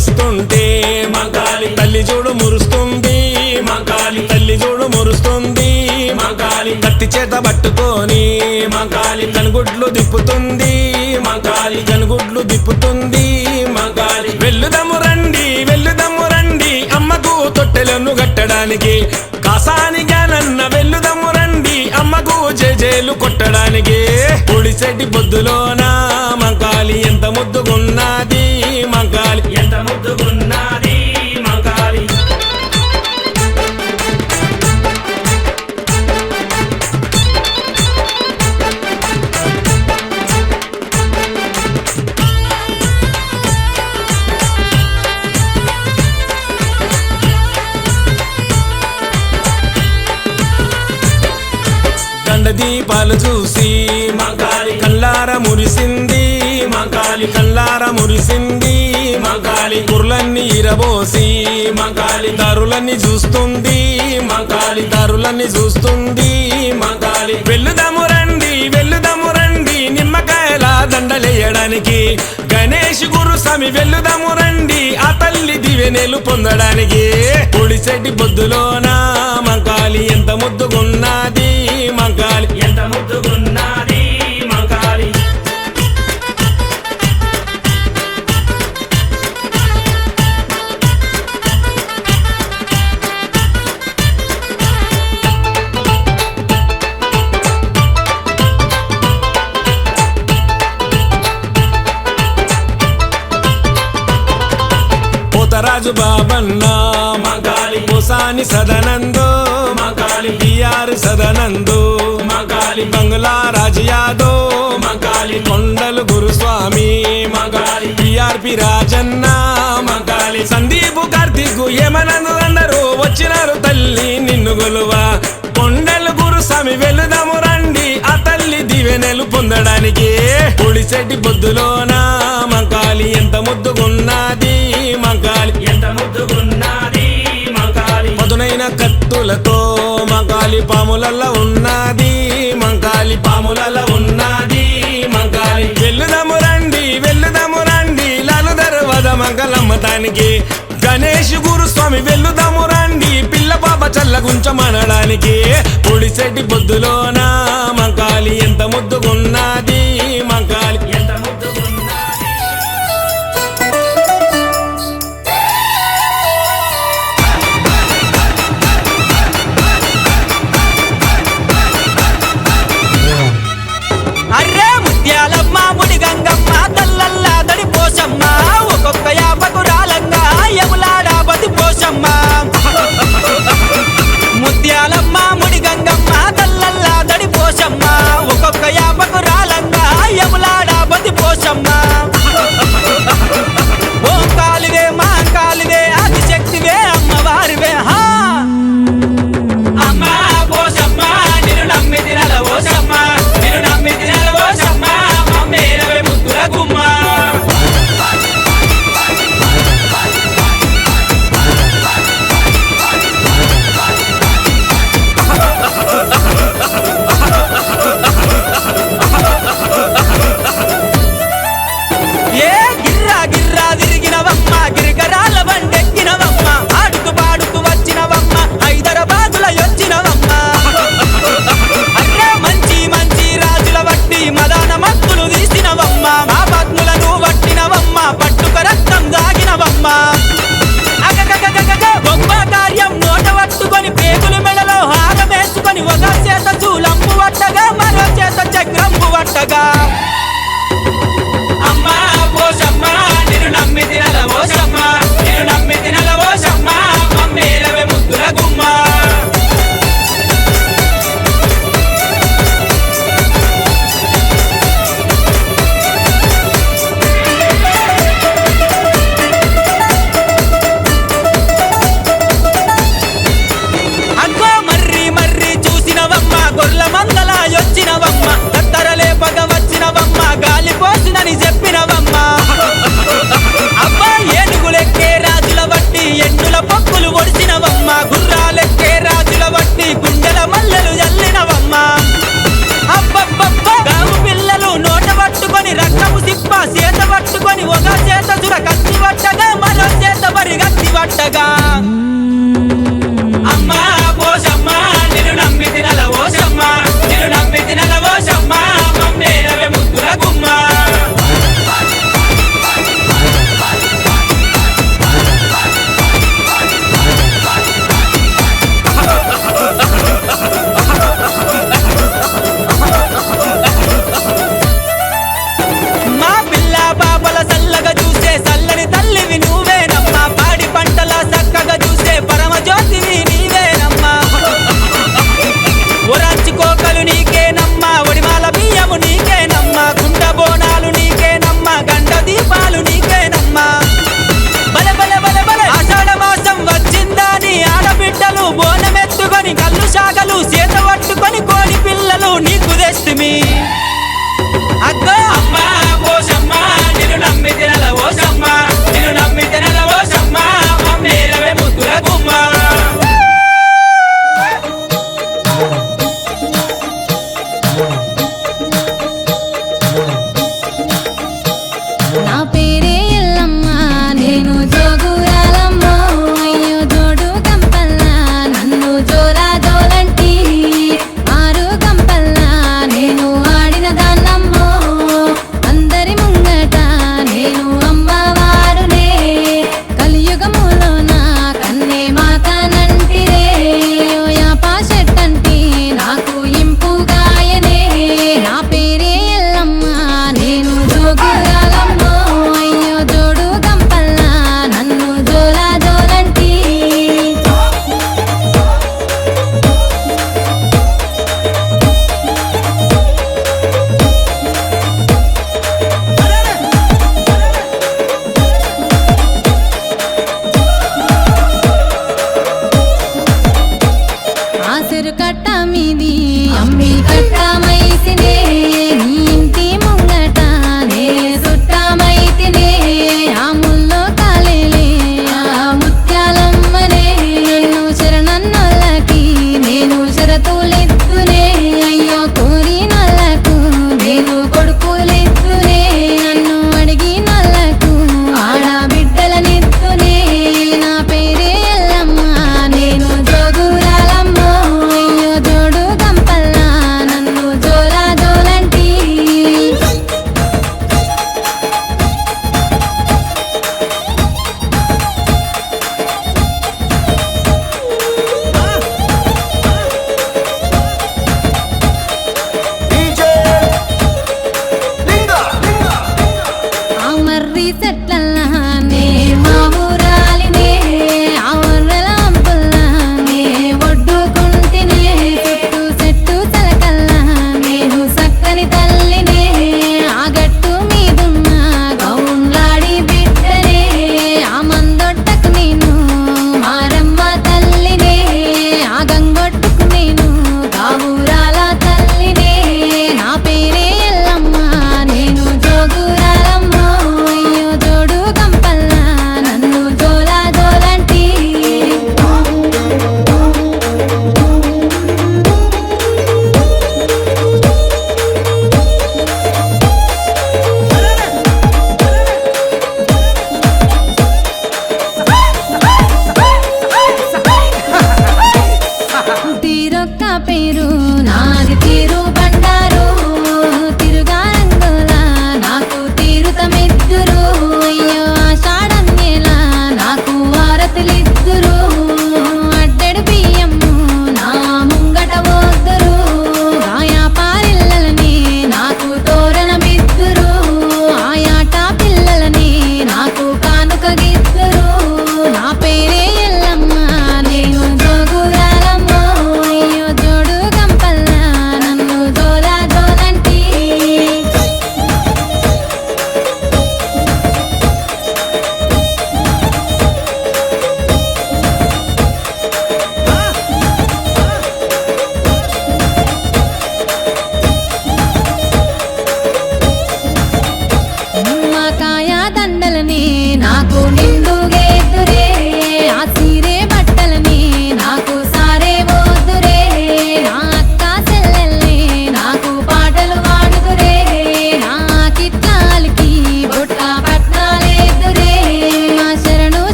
వస్తుంటే మంకాలి తల్లి చూడు మురుస్తుంది మంకాలి తల్లి చూడు మురుస్తుంది మంకాలి కత్తి చేత పట్టుకొని మంకాలి కనుగుడ్లు దిప్పుతుంది మంకాలి కనుగుడ్లు దిప్పుతుంది మంకాలి వెల్లుదము రండి అమ్మకు తొట్టెలను కట్టడానికి కాసాని గానన్న వెల్లుదము రండి అమ్మకు జేజేలు కొట్టడానికి పొడిసెట్టి పొద్దులోన మంకాలి ఎంత ముద్దుగున్నది మంకాలి ఎంత ముద్దుగున్నది మంకాలి దీపాలు చూసి మంకాలి కల్లార మురిసింది మంకాలి కల్లార మురిసింది మంకాలి కుర్లన్నీ ఇరబోసి మంకాలి దారులన్నీ చూస్తుంది మంకాలి దారులన్నీ చూస్తుంది మంకాలి వెల్లుదము రండి నిమ్మకాయల దండలేయడానికి గణేష్ గురుస్వామి వెల్లుదము రండి ఆ తల్లి దివెనెలు పొందడానికి పొడిసెట్టి పొద్దులోన మంకాలి ఎంత ముద్దుగున్నది మంకాలి ఎంత ముద్దుగున్నది మంకాలి పోతరాజు బాబన్న మంకాలి పోసాని సదనందో మంకాలి బిఆర్ సదనందో మంకాలి బంగ్లా రాజు యాదో మంకాలి కొండలు గురుస్వామి మంకాలి బిఆర్పి రాజన్న మంకాలి సందీపు కార్తీక్ ఏమనందు అందరూ వచ్చినారు తల్లి నిన్ను గొలువా కొండలు గురుస్వామి వెళుదాము రండి ఆ తల్లి దివెనెలు పొందడానికి పొడిసెట్టి పొద్దులోన మంకాలి ఎంత ముద్దుగున్నది మంకాలి ఎంత ముద్దుగున్నది మంకాలి పదునైన కత్తులతో మంకాలి పాములల్ల ఉన్నది మంకాలి పాములల్ల ఉన్నది మంకాలి వెళ్లుదము రండి లాలు దర్వాద మంగళమ్మతానికి గణేష్ గురుస్వామి వెళ్లుదాము రండి పిల్ల పాప చల్లగుంచమనడానికి పొడిసెట్టి పొద్దులోన మంకాలి ఎంత ముద్దుగున్నది మంకాలి ఎంత ముద్దుగున్నది అర్రే ముత్యాలమ్మ ముడి గంగమ్మ తల్లల్లా దడి పోసమ్మ ఒక్కొక్క యాపకు రాలంగా యములాడా బతి పోసమ్మ ముత్యాలమ్మ ముడి గంగమ్మ తల్లల్లా దడి పోసమ్మ ఒక్కొక్క యాపకు రాలంగా యములా ఉండగా అమ్మా పోషమ్మ నిన్ను నమ్మి తినల ఓషమ్మ నిన్ను నమ్మి తినల ఓషమ్మ మమ్మేనవే ముద్దుల గుమ్మ మా పిల్ల బాబల సల్లగా చూసే సల్లని తల్లివి నువ్వేనమ్మా పాడి పంటల సక్క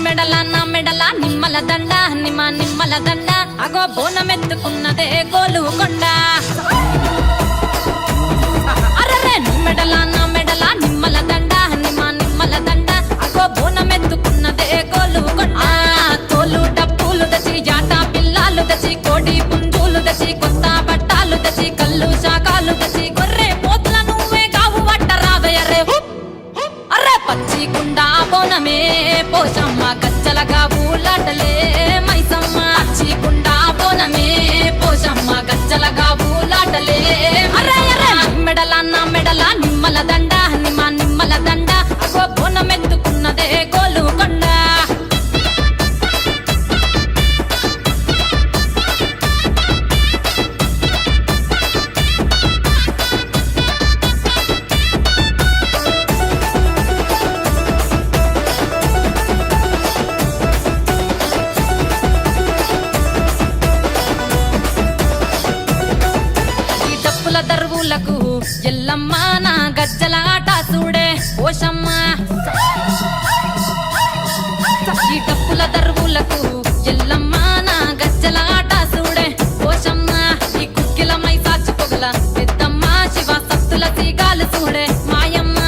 మెడల నిమ్మల దండ నిమ్మల దండ అగో బోనమెత్తుకున్నదే గోలు కొండ అరరే మెడల నిమ్మల దండ నిమ్మల దండ అగో బోనమెత్తుకున్నదే గోలు కొండ తోలు డప్పులు దచి జాట పిల్లాలు దచి కోడి పుంజులు దచి కొత్త బట్టాలు దచి కళ్ళు శాకాలు దచి గొర్రె పోతుల నువ్వే కావు వట్ట రావయ్యరే అరే పచ్చి కుండ బోనమే పోషమ్మ గచ్చలగా ఊలాటలే మైసమ్మ పచ్చి కుండ బోనమే పోషమ్మ గచ్చలగా ఊలాటలే అరే మెడల నిమ్మల దండ నిమ్మల దండ అగో బోనమెత్తుకున్నదే గోలు కొండ దరువులకు ఎల్లమ్మ నా గజ్జల ఆట చూడే పోషమ్మ ఈ డప్పుల దరువులకు ఎల్లమ్మ నా గజ్జల ఆట చూడే పోషమ్మ ఈ కుక్కిల మై సాచి పొగల పెద్దమ్మ శివ సత్తుల తీగాలు చూడే మాయమ్మ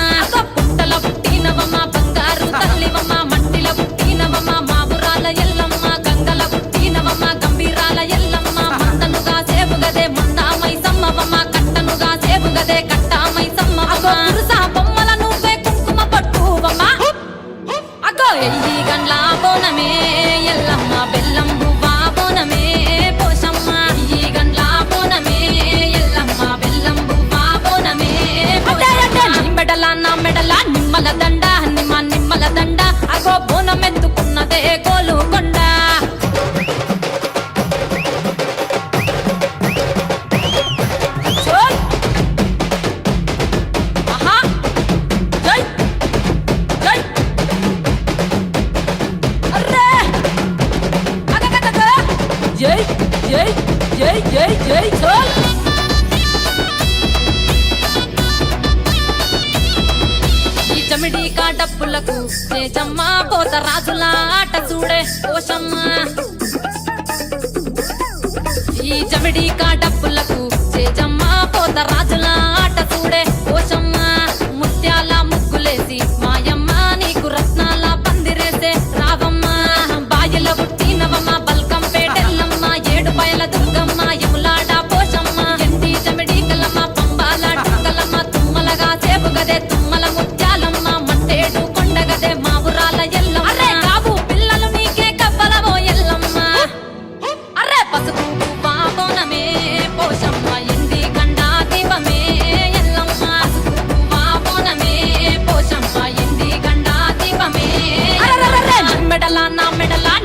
పుట్టల పుట్టినవమ్మ బంగారు తల్లివమ్మ మట్టిల పుట్టినవమ్మ మాబురాల ఎల్లమ్మ గంగల పుట్టినవమ్మ గంభీరాల ఎల్లమ్మ మందనుగా సేపుగదే మందా మైసమ్మవమ్మ కట్టనుగా సేపుగదే కట్టామై సమ్మవమ్మ పురుసా బొమ్మల నువ్వే కుంకుమ పట్టువమ్మ అగో ఎల్లి గండ్ల బోనమే ఎల్లమ్మ బెల్లం బువ్వా బోనమే పోషమ్మ ఈ గండ్ల బోనమే ఎల్లమ్మ బెల్లం బువ్వా బోనమే మెడల నిమ్మల దండ నిమ్మల దండ అగో బోనమెత్తుకున్నదే గోలు కొండ జై చోల్ ఈ చమిడి కాటప్పులకు చేజమ్మ పోత రాజుల ఆట చూడే పోషమ్మ ఈ చమిడి కాటప్పులకు చేజమ్మ పోత రాజుల ఆట చూడే పోషమ్మ ముత్యాల ముగ్గులేసి మాయమ్మ నీకు రత్నాల పందిరేసే రావమ్మ బాయిల పుట్టినవమ్మ బల్కం పేటెల్లమ్మ ఏడు బయల దుర్గమ్మ యములాడ పోషమ్మ ఎండి చమిడి కలమ్మ పంబాల డుక్కలమ్మ తుమ్మలగా సేపుగదే తుమ్మల ముత్యాలమ్మ మంటేడు కొండగదే మావురాల ఎల్లమ్మ అరే కావు పిల్లలు నీకే కవ్వలవో ఎల్లమ్మ అరే పసుపు బోనమే పోషమ్మ ఎండి గండా దీపమే ఎల్లమ్మ పసుపు బోనమే పోషమ్మ ఎండి గండా దీపమే మెడల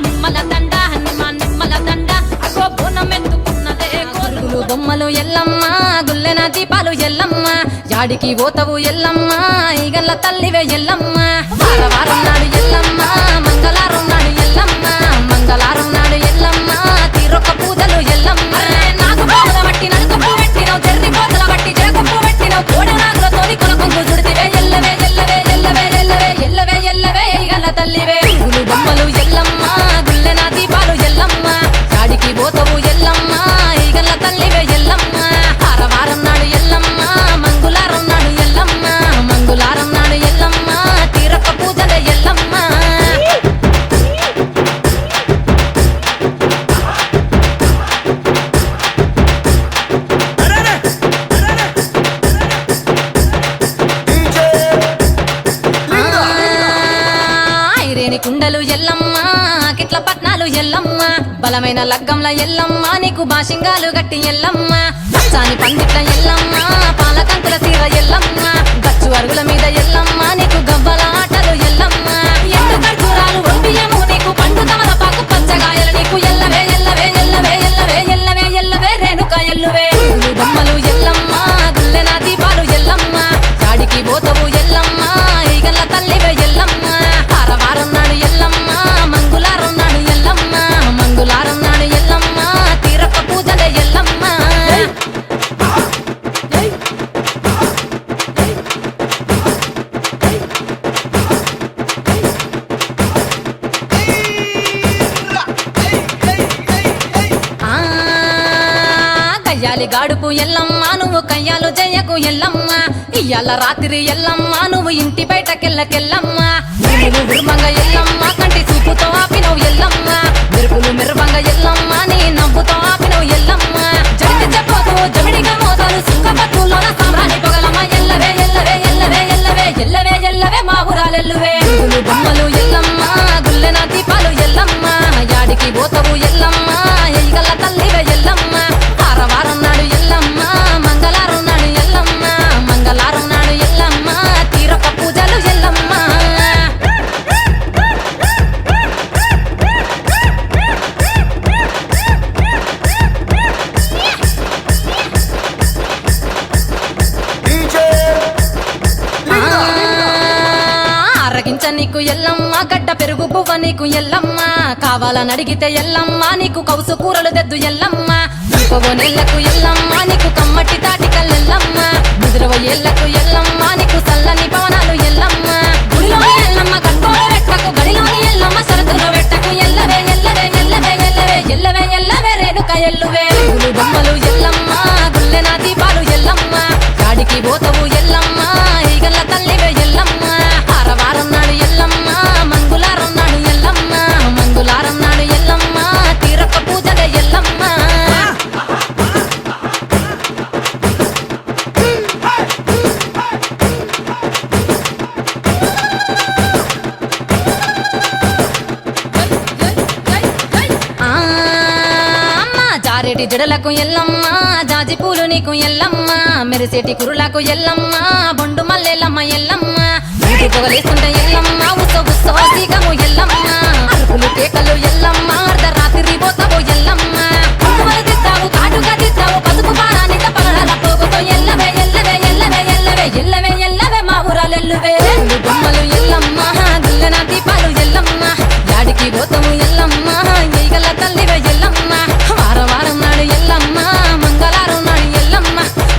నిమ్మల దండ నిమ్మల దండ అగో బోనమెత్తుకున్నదే గోరుగులు బొమ్మలు ఎల్లమ్మ గుల్లెన దీపాలు ఎల్లమ్మ జాడికి పోతవు ఎల్లమ్మ ఈగల్ల తల్లివే ఎల్లమ్మ వారం నాడు ఎల్లమ్మ మంగళారం నాడు ఎల్లమ్మ మంగళారం నాడు ఎల్లమ్మ తీరొక్క పూజలు ఎల్లమ్మ నాకు పూల బట్టి నడుకప్పు పెట్టినవు తెర్రి కోతల బట్టి జరకప్పు పెట్టినవు కోడ నాగులతోని కొనకొంగు చుడితివే ఎల్లవే ఎల్లవే ఎల్లవే ఎల్లవే ఎల్లవే ఎల్లవే ఈగల్ల తల్లివే బొమ్మలు ఎల్లమ్మ గుల్లెన దీపాలు ఎల్లమ్మ జాడికి పోతవు ఎల్లమ్మ ఈగల్ల తల్లివే ఎల్లమ్మ వారం నాడు ఎల్లమ్మ మంగుళారం నాడు ఎల్లమ్మ మంగుళారం నాడు ఎల్లమ్మ తీరొక్క పూజలే ఎల్లమ్మ ఐరేని కుండలు ఎల్లమ్మ కిట్ల పట్నాలు ఎల్లమ్మ బలమైన లగ్గంల ఎల్లమ్మ నీకు బాషింగాలు గట్టి ఎల్లమ్మ చాని పందిట్ల ఎల్లమ్మ పాలకంకుల తీర ఎల్లమ్మ గచ్చు అరుగుల మీద ఎల్లమ్మ నీకు గవ్వల ఆటలు ఎల్లమ్మ ఎండు ఖర్జూరాలు ఒంబియము నీకు పండు తమలపాకు పచ్చగాయలు నీకు ఎల్లవే ఎల్లవే ఎల్లవే ఎల్లవే ఎల్లవే ఎల్లవే రేణుక ఎల్లువే బొమ్మలు ఎల్లమ్మ గుల్లెన దీపాలు ఎల్లమ్మ జాడికి పోతవు ఎల్లమ్మ ఈగల్ల తల్లివే ఎల్లమ్మ వారం నాడు ఎల్లమ్మ మంగుళారం నాడు ఎల్లమ్మ మంగుళారం నాడు ఎల్లమ్మ తీరొక్క పూజలే ఎల్లమ్మ కయ్యాలి గాడుపు ఎల్లమ్మ నువ్వు కయ్యాలు జయకు ఎల్లమ్మ ఇయ్యాల రాత్రి ఎల్లమ్మ నువ్వు ఇంటి బయటకెళ్ళకెళ్ళమ్మ నువ్వు విర్మంగ ఎల్లమ్మ కంటి చూపుతో ఆపినవు ఎల్లమ్మ మెరుపులు మెరువంగ ఎల్లమ్మ నీ నవ్వుతో ఆపినవు ఎల్లమ్మ జడికి చెప్పదు జమిడిగా మోతాలు సుఖపట్టులోన సామ్రాణి పొగలమ్మ ఎల్లవే ఎల్లవే ఎల్లవే ఎల్లవే ఎల్లవే ఎల్లవే మా ఊరాలెల్లువే బొమ్మలు ఎల్లమ్మ గుల్లెన దీపాలు ఎల్లమ్మ యాడికి పోతవు ఎల్లమ్మ ఎయ్యగల తల్లివే ఎల్లమ్మ వారం నాడు ఎల్లమ్మ మంగళారం నాడు ఎల్లమ్మ మంగళారం నాడు ఎల్లమ్మ తీరొక్క పూజలు ఎల్లమ్మ అరగించ నీకు ఎల్లమ్మ గడ్డ పెరుగు పువ్వ నీకు ఎల్లమ్మ కావాలని అడిగితే ఎల్లమ్మ నీకు కౌసు కూరలు తెద్దు ఎల్లమ్మ ఇంకొక నెల్లకు ఎల్లమ్మ నీకు కమ్మటి తాటికల్లెల్లమ్మ ముదిరవ ఏళ్లకు ఎల్లమ్మ నీకు చల్లని పవనాలు ఎల్లమ్మ గుడిలోని ఎల్లమ్మ కట్టోలు పెట్టకు గడిలోని ఎల్లమ్మ సరదులో పెట్టకు ఎల్లవే ఎల్లవే ఎల్లవే ఎల్లవే ఎల్లవే ఎల్లవే రేణుక ఎల్లువే బొమ్మలు ఎల్లమ్మ గుల్లెన దీపాలు ఎల్లమ్మ గాడికి పోతవు ఎల్లమ్మ ఈగల్ల తల్లివే ఎల్లమ్మ వారం నాడు ఎల్లమ్మ మంగుళారం నాడు ఎల్లమ్మ మంగుళారం నాడు ఎల్లమ్మ తీరొక్క పూజలే ఎల్లమ్మ జారేటి జడలకు ఎల్లమ్మ జాజి పూలు నీకు ఎల్లమ్మ మెరిసేటి కురులకు ఎల్లమ్మ బొండు మల్లెల్లమ్మ ఎల్లమ్మ ఇంటి పొగలేస్తుంటే ఎల్లమ్మ ఉత్సవ ఉత్సవ సీగము ఎల్లమ్మ అరుపులు కేకలు ఎల్లమ్మ అర్ధరాత్రి పోతావు ఎల్లమ్మ కుంకుమలు తిస్తావు కాటుగా తిస్తావు పసుపు పారానిత పగడాల పోగుతో ఎల్లవే ఎల్లవే ఎల్లవే ఎల్లవే ఎల్లవే ఎల్లవే మా ఊరాలెల్లువే బొమ్మలు ఎల్లమ్మ గుల్లెన దీపాలు ఎల్లమ్మ యాడికి పోతావు ఎల్లమ్మ ఈగల తల్లివే ఎల్లమ్మ వారం నాడు ఎల్లమ్మ మంగళారం నాడు ఎల్లమ్మ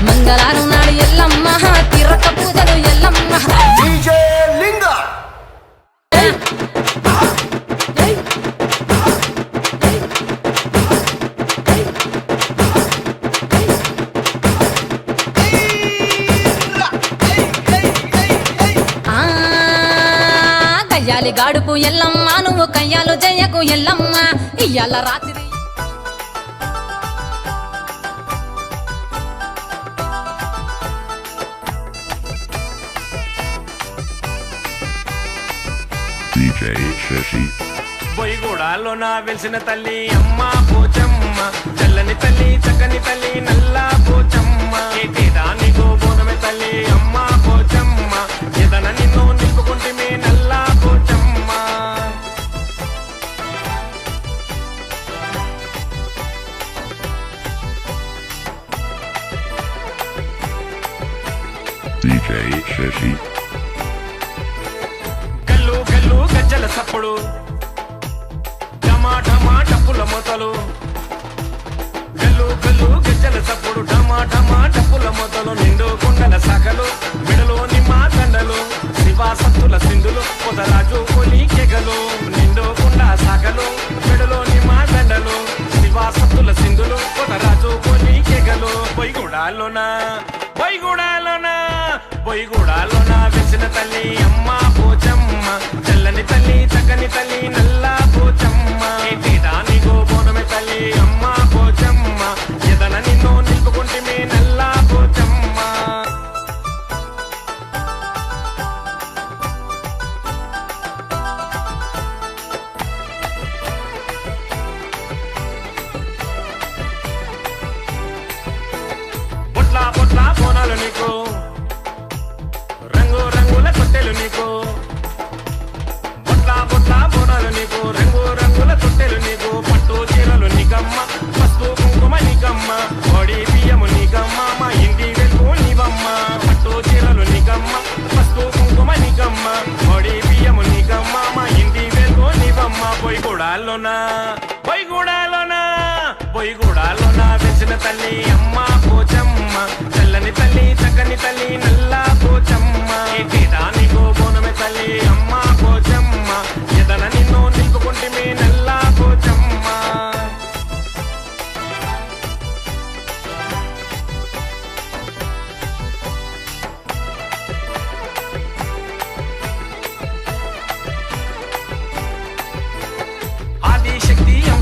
మంగళారం నాడు ఎల్లమ్మ తిరొక్క పూజలు ఎల్లమ్మ కయ్యాలి గాడుపు ఎల్లమ్మ నువ్వు కయ్యాలు జయకు ఎల్లమ్మ ఇయ్యాల రాత్రి DJ Shashi. బొయ్యగూడాలో నా వెలిసిన తల్లి అమ్మ పోచమ్మ చల్లని తల్లి చక్కని తల్లి నల్ల పోచమ్మ దానికో బోనమే తల్లి అమ్మ పోచమ్మ ఎదన నిన్ను నిలుపుకుంటే నల్ల పోచమ్మ DJ Shashi. గల్లు గల్లు గజ్జల సప్పుడు టమాటమా డప్పుల మొతలు గల్లు గల్లు గజ్జల సప్పుడు టమాటమా డప్పుల మొతలు నిండు కొండల శాఖలు మెడలోని మా దండలు శివాసత్తుల సింధులు పొదరాజు కొలి కెగలు నిండు కొండ శాఖలు మెడలోని మా దండలు శివాసత్తుల సింధులు పొదరాజు కొలి కెగలు బొయ్యగూడాలోనా బొయ్యగూడాలోనా బొయ్యగూడాలోనా వెలిసిన తల్లి అమ్మ పోచమ్మ చల్లని తల్లి చక్కని తల్లి నల్ల పోచమ్మ దానికో బోనమే తల్లి అమ్మ పోచమ్మ ఎదన నిన్ను నిలుపుకుంటే నల్ల పోచమ్మ బొట్ల బొట్ల బోనాలు నీకు రంగు రంగుల తొట్టెలు నీకు బొట్ల బొట్ల బోనాలు నీకు రంగు రంగుల తొట్టెలు నీకు పట్టు చీరలు నీకమ్మ పసుపు కుంకుమ నీకమ్మ పొడి బియ్యము నీకమ్మ మా ఇంటి వెలుగు నీవమ్మ పట్టు చీరలు నీకమ్మ పసుపు కుంకుమ నీకమ్మ పొడి బియ్యము నీకమ్మ మా ఇంటి వెలుగు నీవమ్మ బొయ్యగూడాలోనా బొయ్యగూడాలోనా బొయ్యగూడాలోనా వెలిసిన తల్లి అమ్మ పోచమ్మ చల్లని తల్లి చక్కని తల్లి నల్ల పోచమ్మ దానికో బోనమే తల్లి అమ్మ పోచమ్మ ఎదన నిన్ను నిలుపుకుంటే నల్ల పోచమ్మ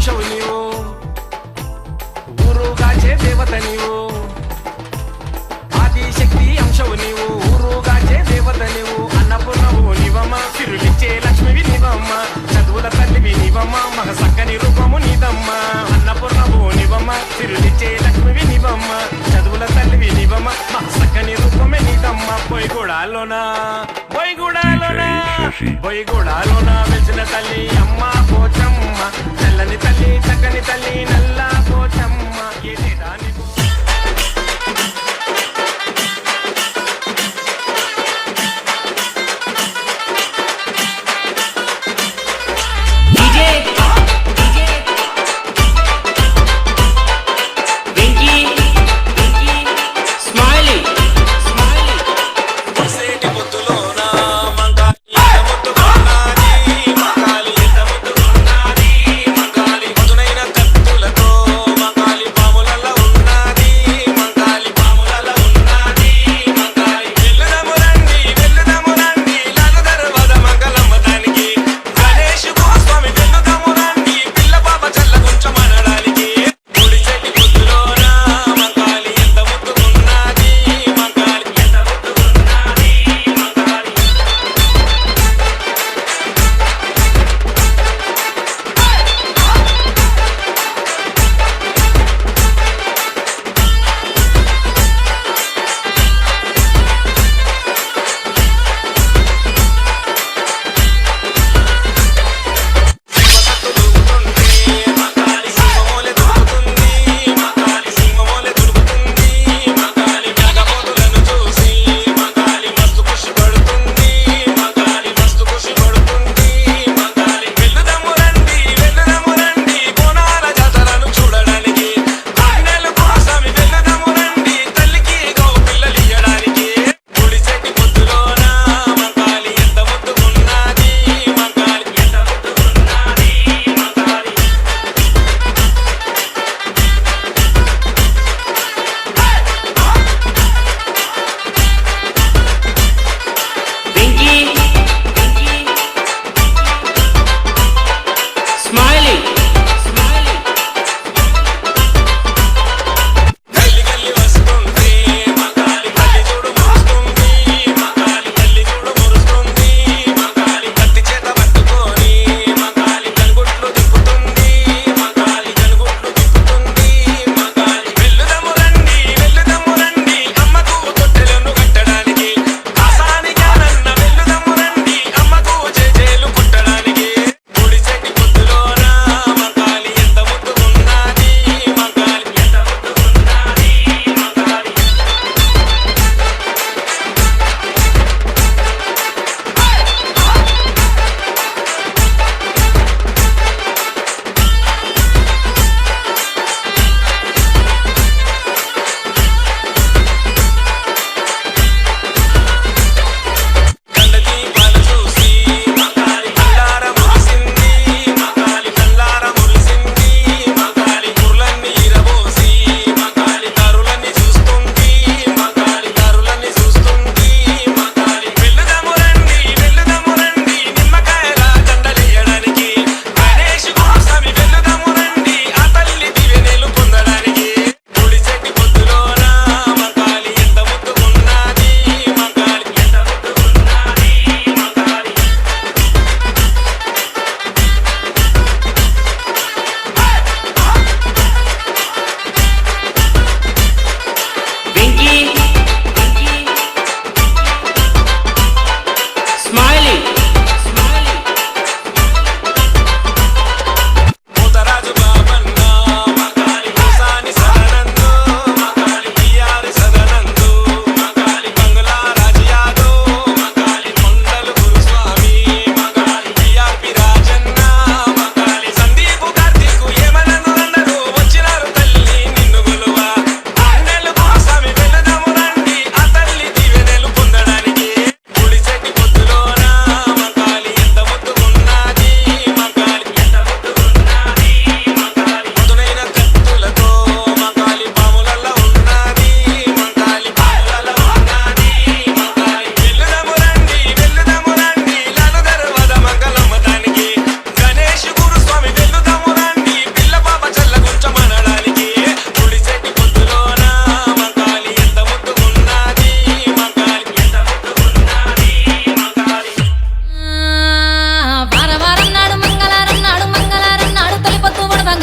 అంశవు నీవు ఊరుగాచే దేవత నీవు ఆదిశక్తి అంశవు నీవు ఊరుగాచే దేవత నీవు అన్నపూర్ణవు నీవమ్మ సిరులిచ్చే లక్ష్మివి నీవమ్మ చదువుల తల్లివి నీవమ్మ మగ సక్కని రూపము నీదమ్మ అన్నపూర్ణవు నీవమ్మ సిరులిచ్చే లక్ష్మివి నీవమ్మ చదువుల తల్లివి నీవమ్మ మగ సక్కని రూపమే నీదమ్మ బొయ్గూడాలోనా వెలిసిన తల్లి అమ్మ పోచమ్మ తెల్లని తల్లి చక్కని తల్లి నల్ల పోచమ్మ ఏదేదా నీకు పొద్దులోన మంగాలి ముద్దు కొన్నాది మంగాలి ఎంత ముద్దు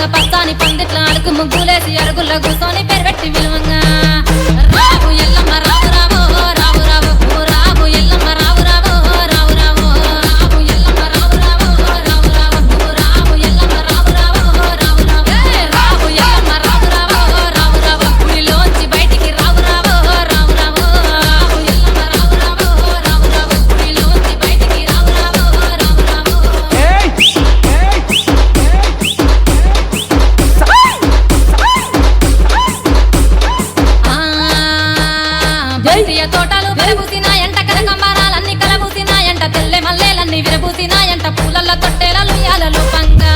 పడవంగా పచ్చాని పందిట్ల అడుగు ముగ్గులేసి అరుగుల్లో కూర్చొని పేరు పెట్టి విలువంగా రావు ఎల్లమ్మ రావు రావు రావు రావు రావు ఎల్లమ్మ రావు రావు రావు రావు రావు ఎల్లమ్మ రావు రావు రావు రావు రావు ఎల్లమ్మ రావు రావు రావు రావు రావు ఎల్లమ్మ రావు రావు రావు రావు గుడిలోంచి బయటికి రావు రావు రావు రావు రావు ఎల్లమ్మ రావు రావు రావు రావు గుడిలోంచి బయటికి రావు రావు రావు రావు బంతియ తోటలు విరబూసినాయంట కనకంబరాలన్నీ కలబూసినాయంట తెల్లె మల్లెలన్నీ విరబూసినాయంట పూలల్ల తొట్టెలలు యాలలు పంగా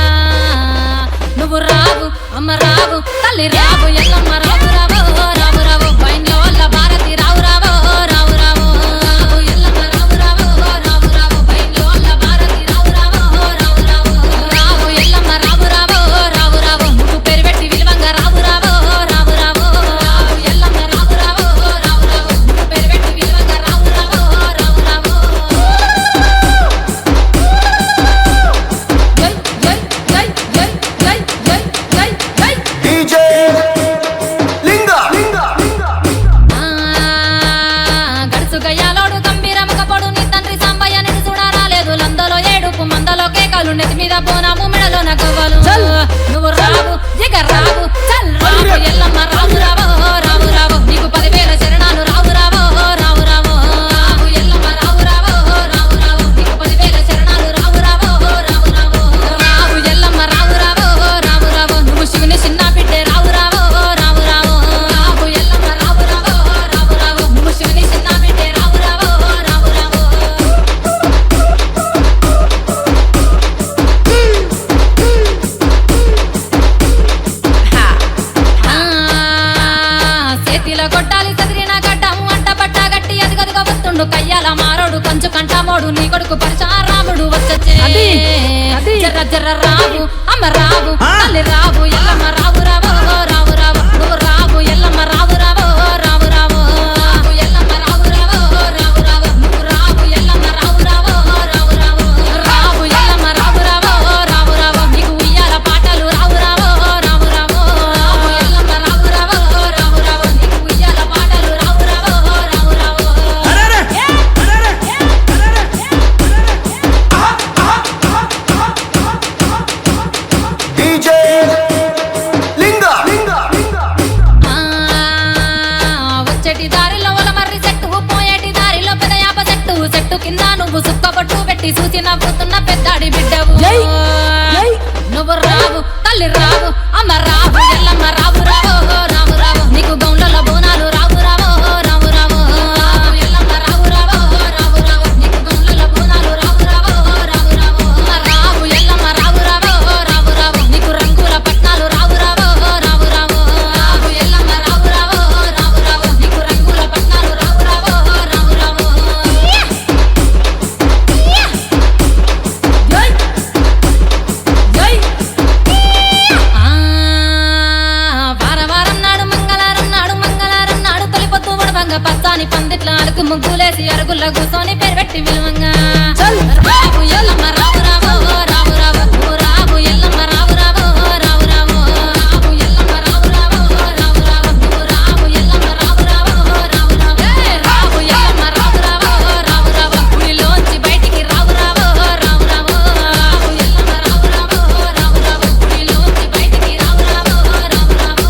నువ్వు రావు అమ్మ రావు తల్లి రావు ఎల్లమ్మ రావు రావు రావు రావు బైన్లో వల్ల భారతి రావు రావు రావు రావు రావు ఎల్లమ్మ రావు రావు రావు రావు బైన్లో వల్ల భారతి రావు రావు రావు రావు రావు ఎల్లమ్మ రావు రావు రావు రావు నువ్వు పేరు పెట్టి విలువంగా రావు రావు రావు రావు రావు ఎల్లమ్మ రావు రావు రావు రావు నువ్వు పేరు పెట్టి విలువంగా రావు రావు రావు రావు జై జై జై జై జై జై జై DJ Linga గడుసు గయ్యాలోడు గంభీరముగ పొడు నీ తండ్రి సాంబయ్య నిన్ను చూడరాలేదు లందలో ఏడుపు మందలో కేకలు నెత్తి మీద పోనాము మెడలో నగవ్వలు నువ్వు రావు ఇక రావు చల్ రావు ఎల్లమ్మ రావు రావు రావు రావు నీకు 10,000 శరణాలు రావు రావు రావు రావు రావు ఎల్లమ్మ రావు రావు రావు రావు నీకు 10,000 శరణాలు రావు రావు రావు రావు రావు ఎల్లమ్మ రావు రావు రావు రావు నువ్వు శివుని చిన్న బిడ్డే రావు రావు రావు రావు రావు ఎల్లమ్మ రావు రావు రావు రావు నువ్వు శివుని చిన్న బిడ్డే రావు రావు రావు రావు చేతిలో కొట్టాలి చదిరిన గడ్డము అంట పట్ట గట్టి అదిగదిగో వస్తుండు కయ్యాల మారోడు కంచు కంటామోడు నీ కొడుకు పరశురాముడు వచ్చే జర్ర జర్ర రావు అమ్మ రావు తల్లి రావు ఎల్లమ్మ రావు రావు రావు రావు నువ్వు రావు ఎల్లమ్మ రావు రావు రావు రావు రావు ఎల్లమ్మ రావు రావు రావు రావు నువ్వు రావు ఎల్లమ్మ రావు రావు రావు రావు రావు ఎల్లమ్మ రావు రావు రావు రావు నీకు ఉయ్యాల పాటలు రావు రావు రావు రావు రావు ఎల్లమ్మ రావు రావు రావు రావు నీకు ఉయ్యాల పాటలు రావు రావు రావు రావు DJ Linga వచ్చేటి దారిలో ఒలమర్రి చెట్టు పోయేటి దారిలో పెదయాప చెట్టు చెట్టు కింద నువ్వు సుక్కబొట్టు పెట్టి చూసి నవ్వుతున్న పెద్దాడి బిడ్డవు నువ్వు రావు తల్లి రావు అమ్మ రావు ఎల్లమ్మ రావు రావు రావు రావు నీకు గౌండ్లలో బోనాలు రావు రావు రావు రావు రావు ఎల్లమ్మ రావు రావు రావు రావు నీకు గౌండ్లలో బోనాలు రావు రావు రావు రావు రావు ఎల్లమ్మ రావు రావు రావు రావు నీకు రంగుల పట్నాలు రావు రావు రావు రావు రావు ఎల్లమ్మ రావు రావు రావు రావు నీకు రంగుల పట్నాలు రావు రావు రావు రావు జై జై వారం నాడు మంగళవారం నాడు తొలిపొత్తు ఉడవంగా పచ్చాని పందిట్ల అడుగు ముగ్గులేసి అరుగుల్లో కూర్చొని పేరు పెట్టి విలువంగా రావు ఎల్లమ్మ రావు రావు రావు రావు రావు ఎల్లమ్మ రావు రావు రావు రావు రావు ఎల్లమ్మ రావు రావు రావు రావు రావు ఎల్లమ్మ రావు రావు రావు రావు రావు ఎల్లమ్మ రావు రావు రావు రావు గుడిలోంచి బయటికి రావు రావు రావు రావు రావు ఎల్లమ్మ రావు రావు రావు రావు గుడిలోంచి బయటికి రావు రావు రావు రావు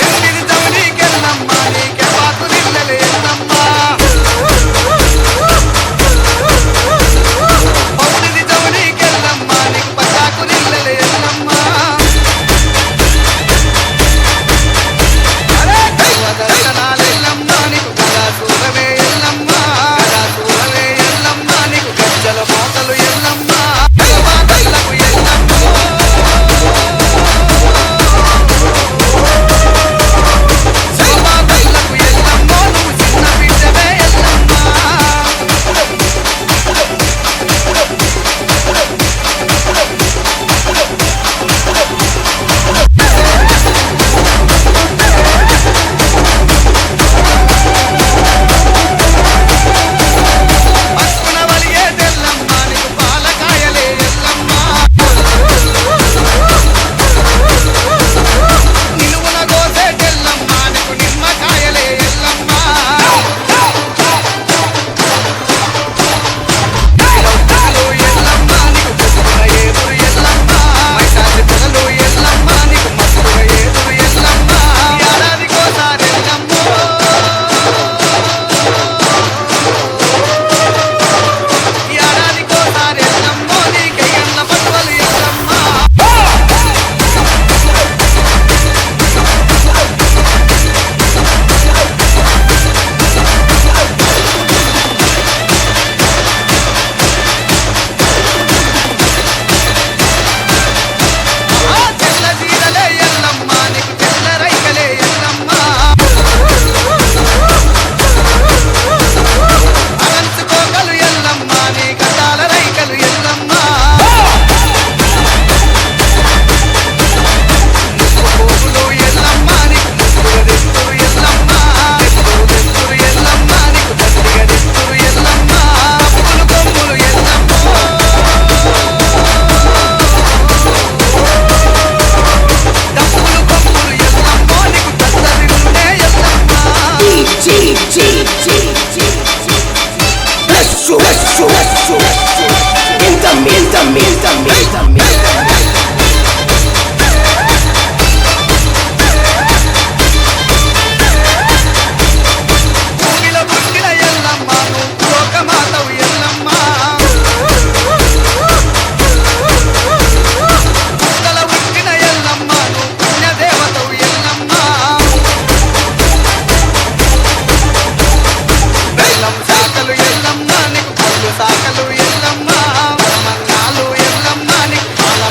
ఎనిమిది జమనీకెళ్ళమ్మ నీకే పాకు నిల్లలే ఎల్లమ్మ పౌడిది జమనీకెళ్ళమ్మ నీకు పటాకు నిల్లలే ఎల్లమ్మ దర్శనాలు ఎల్లమ్మ నీకు గదా సూరవే ఎల్లమ్మ గదా సూరవే ఎల్లమ్మ నీకు గజ్జల మోతలు ఎల్లమ్మ గలవాతలకు ఎల్లమ్మ శివబాబలకు ఎల్లమ్మ నువ్వు చిన్న బిడ్డవే ఎల్లమ్మ పసుపున వలిగే తెల్లమ్మ నీకు పాలకాయలే ఎల్లమ్మ నిలువున గోసే తెల్లమ్మ నీకు నిమ్మకాయలే ఎల్లమ్మ పొగలు ఎల్లమ్మ నీకు పొద్దున ఏదురు ఎల్లమ్మ మైసాసి పొగలు ఎల్లమ్మ నీకు మస్తుగా ఏదురు ఎల్లమ్మ ఏడాదికోసారి ఎల్లమ్మ ఏడాదికోసారి ఎల్లమ్మ నీకెయ్యన్న పట్టువలు ఎల్లమ్మ తెల్ల జీరలే ఎల్లమ్మ నీకు తెల్ల రైకలే ఎల్లమ్మ అనంచుకోగలు ఎల్లమ్మ నీ గతాల రైకలు ఎల్లమ్మ ముక్కుపోగులు ఎల్లమ్మ నీకు ముక్కులు దెస్తురు ఎల్లమ్మ దెస్తురు ఎల్లమ్మ నీకు దండిగా దెస్తురు ఎల్లమ్మ అప్పులు కొమ్ములు ఎల్లమ్మ డప్పులు కొమ్ములు ఎల్లమ్మ నీకు దత్తరిల్లునే ఎల్లమ్మ భూమిలో పుట్టిన ఎల్లమ్మ నువ్వు లోకమాతవు ఎల్లమ్మ పుట్టల పుట్టిన ఎల్లమ్మ నువ్వు పుణ్యదేవతవు ఎల్లమ్మ బెల్లం శాఖలు ఎల్లమ్మ నీకు పళ్ళు శాఖలు ఎల్లమ్మ మంగాలు ఎల్లమ్మ నీకు పాల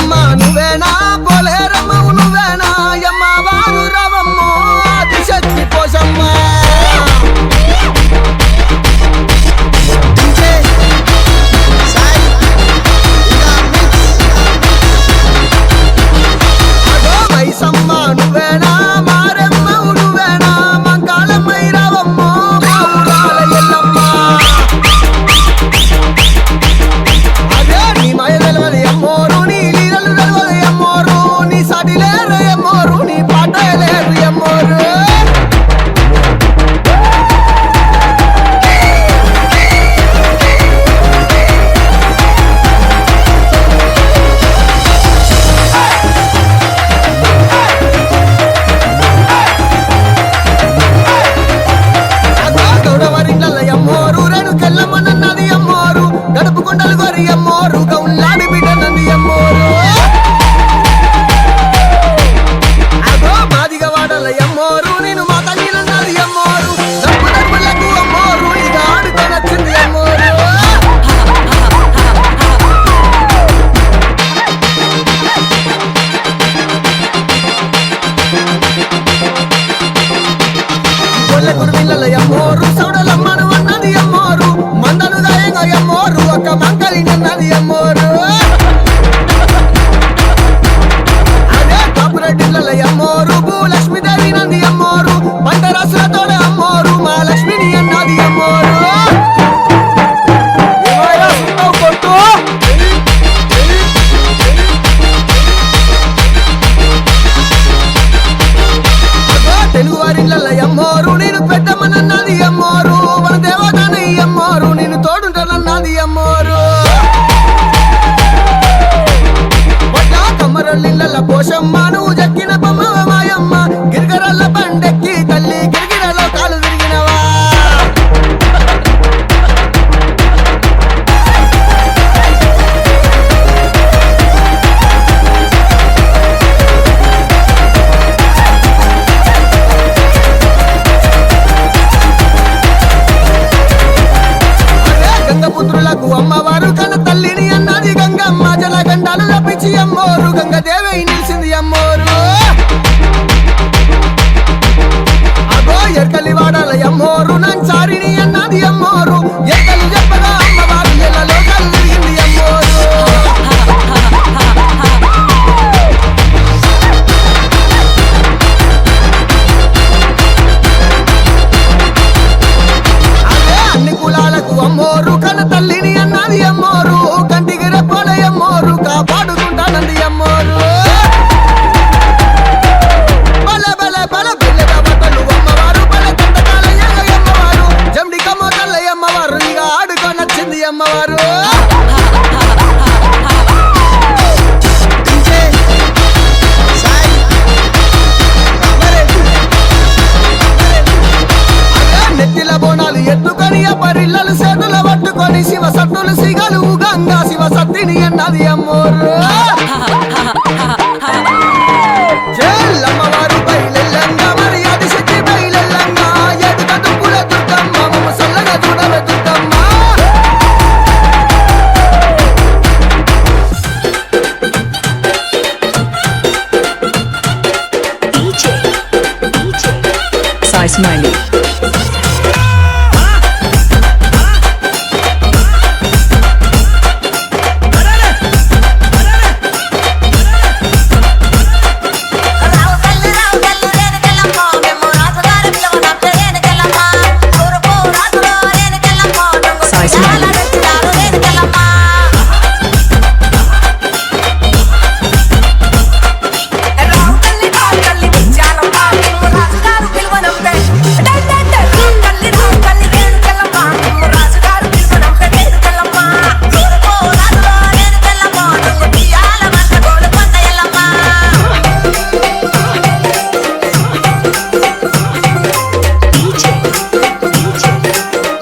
మైసమ్మ నువ్వేనా పోలేరమ్మవు నువ్వేనా యమ్మ వారు రవమ్మో ఆదిశక్తి పోషమ్మ అగో మైసమ్మ నువ్వేనా మారమ్మవు నువ్వేనా మంకాళమ్మై రవమ్మో మా ఊరాల ఎల్లమ్మ అదే నీ మాయ తెలవది అమ్మోరు నీ లీలలు తెలవది అమ్మోరు నీ సాటి లేరు అమ్మోరు నీ పాట లేరు అమ్మోరు అగో గౌడవరిండ్ల అమ్మోరు రేణుకెళ్ళమ్మనన్నది అమ్మోరు గడుపు కొండలు గొరి అమ్మోరు గౌన్లాడి బిడ్డనది అమ్మోరు అగో మాదిగ వాడల అమ్మోరు నేను మా తల్లినన్నది అమ్మోరు డబ్బు డబ్బులకు అమ్మోరు ఇక ఆడుకొనొచ్చింది అమ్మోరు కొల్ల కురుమిల్ల అమ్మోరు సౌడలమ్మను అన్నది అమ్మోరు మందను గాయంగా అమ్మోరు ఒక మంకలినన్నది అమ్మోరు అదే కాపురెడ్డిల్ల అమ్మోరు భూలక్ష్మీదేవి నంది అమ్మోరు పంట రాసులతోడ అమ్మోరు మా లక్ష్మిని అన్నది అమ్మోరు కొట్టు అగో తెలుగు వారిళ్ళ అమ్మోరు నేను పెద్దమ్మనన్నది అమ్మోరు మన దేవతని అమ్మోరు నేను తోడుంటానన్నది అమ్మోరు వడ్ల కమ్మరళ్ళ పోషమ్మ నువ్వు జక్కిన బొమ్మ మాయమ్మ గిరిగరల్ల బండెక్కి తల్లి గిరిగిరలో కాలు తిరిగినవా అదే గంగపుత్రులకు అమ్మవారు కన్న తల్లిని అన్నది గంగమ్మ జలగండాలు రప్పించి అమ్మోరు గంగదేవి నిలిచింది అమ్మోరు అగో ఎర్కలి వాడాల అమ్మోరు నంచారిని అన్నది అమ్మోరు ఎర్కలు చెప్పగా అమ్మవారు ఎల్లలో కలు తిరిగింది అమ్మోరు అదే అన్ని కులాలకు అమ్మోరు కన్న తల్లిని అన్నది అమ్మోరు కంటికి రెప్పల అమ్మోరు కాపాడుకుంటానంది అమ్మోరు బల బల బల బెల్లె బట్టలు అమ్మవారు బల దండకాల అమ్మవారు జమ్డి కమ్మోతల్ల అమ్మవారు ఇక ఆడుకొనొచ్చింది అమ్మవారు అదే నెత్తిల బోనాలు ఎత్తుకొని పరిల్లలు చేతుల పట్టుకొని శివ సత్తులు సిగలు గంగా శివ సత్తిని అన్నది అమ్మోరు చెల్లమ్మవారు బయలెల్లంగా మరి ఆదిశక్తి బయలెల్లంగా ఎదుట దుప్పుల దుర్గమ్మ మమ్మ సల్లగా చూడవే Durgamma Sai Smiley. Sai Smiley.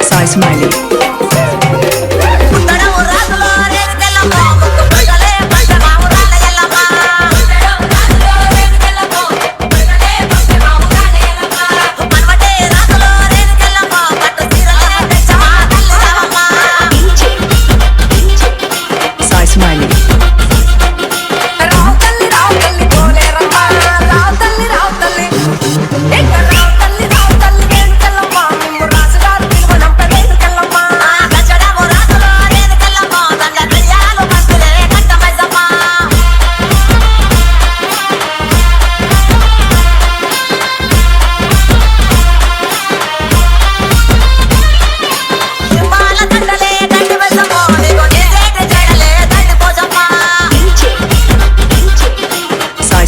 Sai Smiley. Sai Smiley.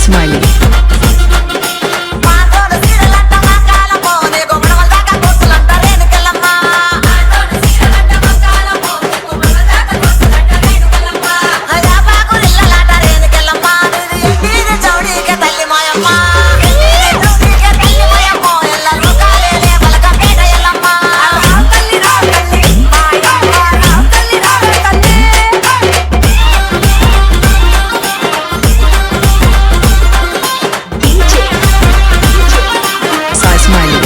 Smiley. మాతోడు సీరలంట మంగాలమో నీకు మనవల దాకా కోసులంట రేణుకెళ్ళమ్మ యాపాకు ఇళ్ళలాట రేణుకెళ్ళమ్మ నీది చౌడీకే తల్లి మాయమ్మ చౌడీకే తల్లి మాయమ్మ ఎల్ల లోకాలేలే పలక పేట ఎల్లమ్మ తల్లి రా తల్లి మాయమ్మ తల్లి రా తల్లి Sai Smiley.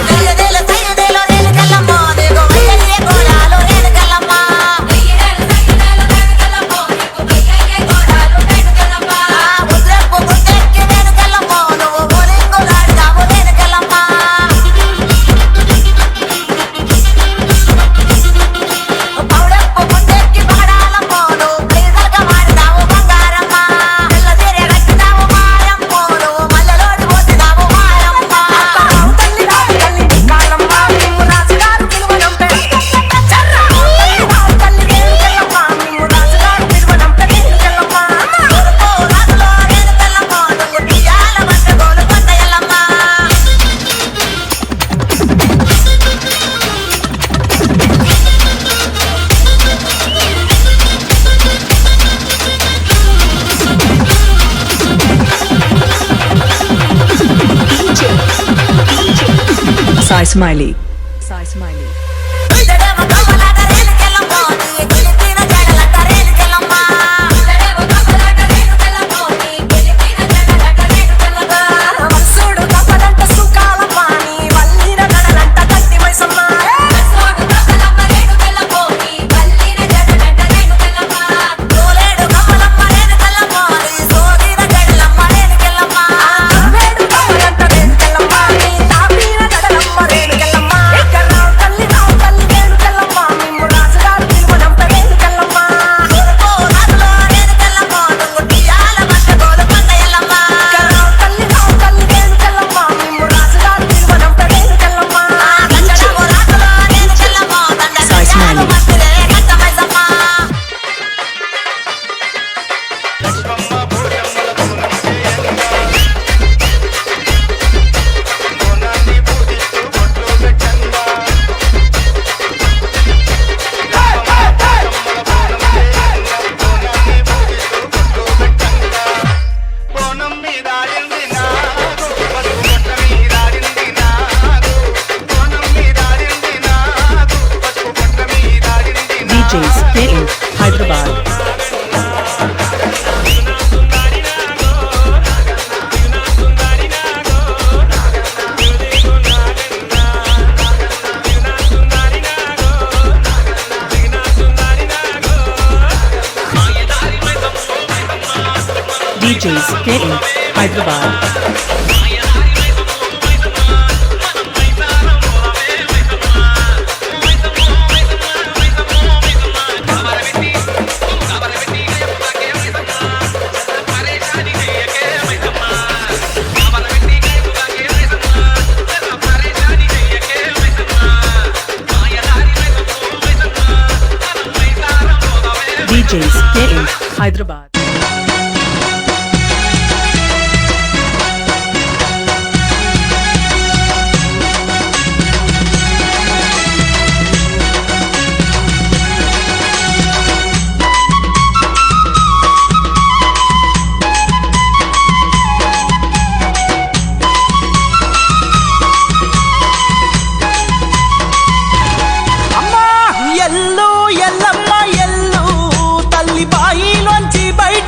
వెయ్యదేల సైదేలో రేణుకెళ్ళమ్మ నీకు వెయ్యయ్యే గోడాలు రేణుకెళ్ళమ్మ ముద్రెప్పు ముద్దెక్కి రేణుకెళ్ళమ్మ నువ్వు ఊరింగులాడిదావు రేణుకెళ్ళమ్మ పౌడెప్పు ముద్దెక్కి పాడాలమ్మ నువ్వు ప్లీజర్గా మాడిదావు బంగారమ్మ తెల్లదీరే కట్టిదావు మాయమ్మ నువ్వు మల్లెలోడి పోసిదావు మాయమ్మ తల్లి రా తల్లి కాలమ్మ నిమ్ము రాజుగారు పిలువనంపే చర్రా తల్లి రేణుకెళ్ళమ్మ నిమ్ము రాజుగారు పిలువనంపే రేణుకెళ్ళమ్మ ఊరుకో రాజులో రేణుకెళ్ళమ్మ నువ్వు తీయాల మధ్య గోలు కొండ Yellamma Sai Smiley. Sai Smiley. ఇదడేమో కమ్మలాట Renukellamma నీ గిలిపిన జడలట రేణుకెళ్ళమ్మ మనసుడు కప్పలంట సుకాలమ్మ నీ వల్లిన నడలంట గట్టి మైసమ్మ తోలేడు కమ్మలమ్మ రేణుకెళ్ళమ్మ నీ సోగిన జడలమ్మ రేణుకెళ్ళమ్మ వేడు కమ్మలంట రేణుకెళ్ళమ్మ నీ తాపిన నడలమ్మ రేణుకెళ్ళమ్మ రావు తల్లి రేణుకెళ్ళమ్మ నిమ్ము రాజుగారు పిలువనంప రేణుకెళ్ళమ్మ ఊరుకో రాజులో రేణుకెళ్ళమ్మ నువ్వు తీయాల మధ్య గోలు కొండ ఎల్లమ్మ రావు తల్లి రేణుకెళ్ళమ్మ నిమ్ము రాజుగారు పిలువనంప రేణుకెళ్ళమ్మ గంటడము రాజులో రేణుకెళ్ళమ్మ Sai Smiley. మధ్యలే గంట మైసమ్మ బోనం మీదాడింది నాగు పసుపు బొట్ట మీదాడింది నాగు బోనం మీదాడింది నాగు పసుపు Botta మీదాడింది DJs K. Hyderabad. DJs K. Hyderabad. DJs K. Hyderabad. అమ్మా ఎల్లు ఎల్లమ్మ ఎల్లు తల్లి బాయిలోంచి బయట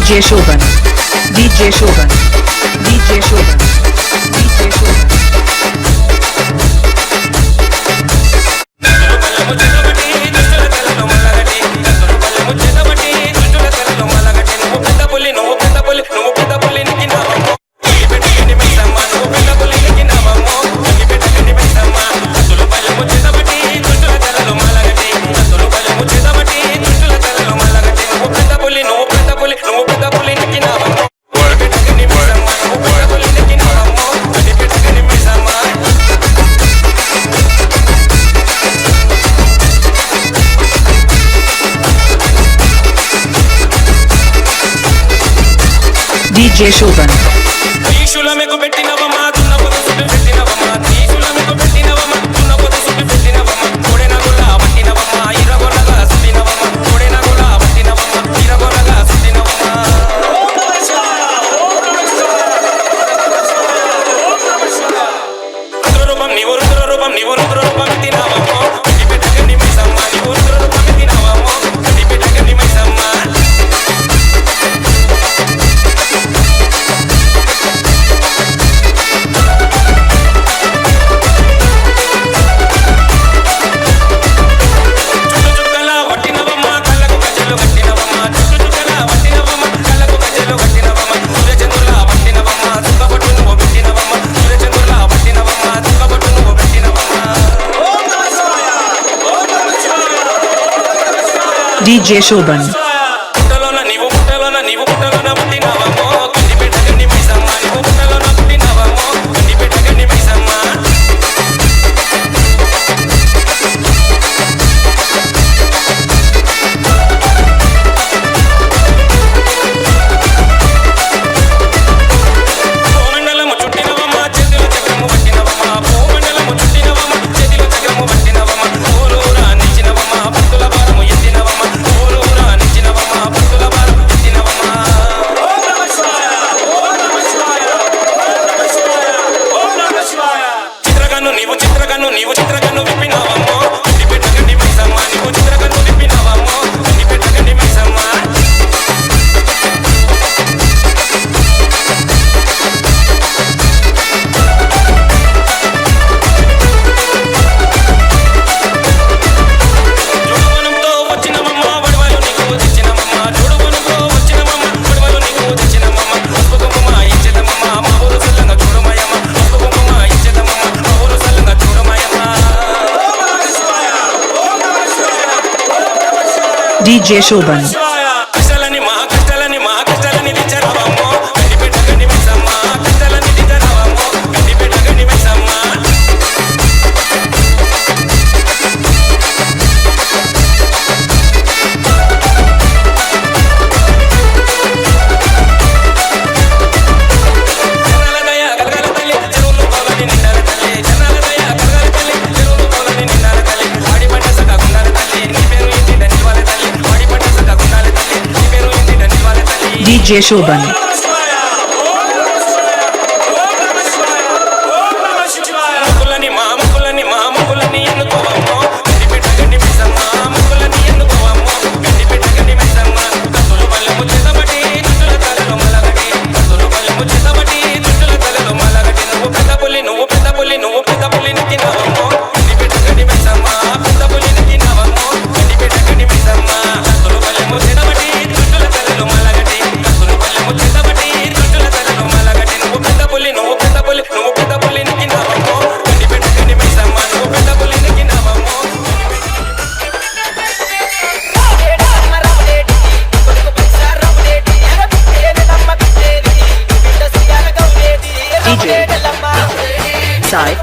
DJ Shoban, DJ Shoban, DJ Shoban, DJ Shoban. DJ Shoban. DJ Shoban. DJ Shoban. DJ Shoban. DJ Sai